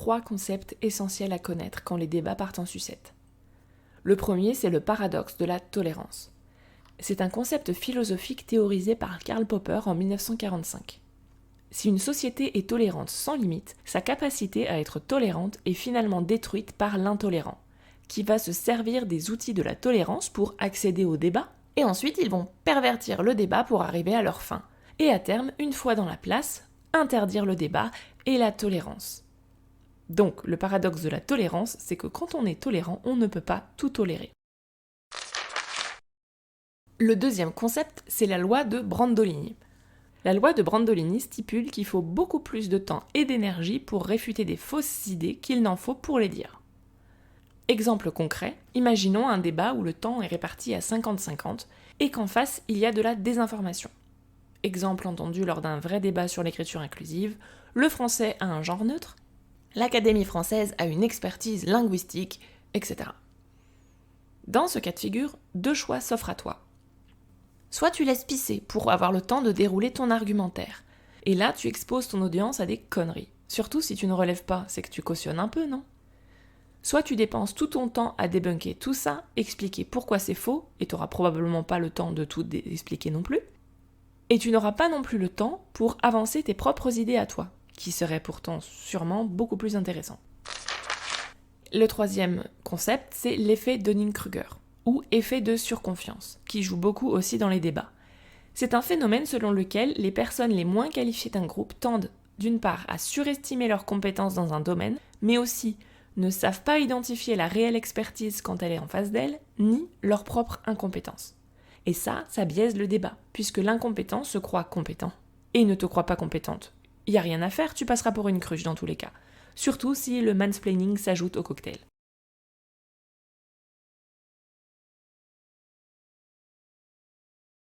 3 concepts essentiels à connaître quand les débats partent en sucette. Le premier, c'est le paradoxe de la tolérance. C'est un concept philosophique théorisé par Karl Popper en 1945. Si une société est tolérante sans limite, sa capacité à être tolérante est finalement détruite par l'intolérant, qui va se servir des outils de la tolérance pour accéder au débat, et ensuite ils vont pervertir le débat pour arriver à leur fin. Et à terme, une fois dans la place, interdire le débat et la tolérance. Donc, le paradoxe de la tolérance, c'est que quand on est tolérant, on ne peut pas tout tolérer. Le deuxième concept, c'est la loi de Brandolini. La loi de Brandolini stipule qu'il faut beaucoup plus de temps et d'énergie pour réfuter des fausses idées qu'il n'en faut pour les dire. Exemple concret, imaginons un débat où le temps est réparti à 50-50 et qu'en face, il y a de la désinformation. Exemple entendu lors d'un vrai débat sur l'écriture inclusive, le français a un genre neutre, l'Académie française a une expertise linguistique, etc. Dans ce cas de figure, 2 choix s'offrent à toi. Soit tu laisses pisser pour avoir le temps de dérouler ton argumentaire, et là tu exposes ton audience à des conneries. Surtout si tu ne relèves pas, c'est que tu cautionnes un peu, non ? Soit tu dépenses tout ton temps à débunker tout ça, expliquer pourquoi c'est faux, et tu n'auras probablement pas le temps de tout expliquer non plus, et tu n'auras pas non plus le temps pour avancer tes propres idées à toi, qui seraient pourtant sûrement beaucoup plus intéressantes. Le troisième concept, c'est l'effet Dunning-Kruger, ou effet de surconfiance, qui joue beaucoup aussi dans les débats. C'est un phénomène selon lequel les personnes les moins qualifiées d'un groupe tendent, d'une part, à surestimer leurs compétences dans un domaine, mais aussi ne savent pas identifier la réelle expertise quand elle est en face d'elles, ni leur propre incompétence. Et ça biaise le débat, puisque l'incompétent se croit compétent, et ne te croit pas compétente. Y a rien à faire, tu passeras pour une cruche dans tous les cas. Surtout si le mansplaining s'ajoute au cocktail.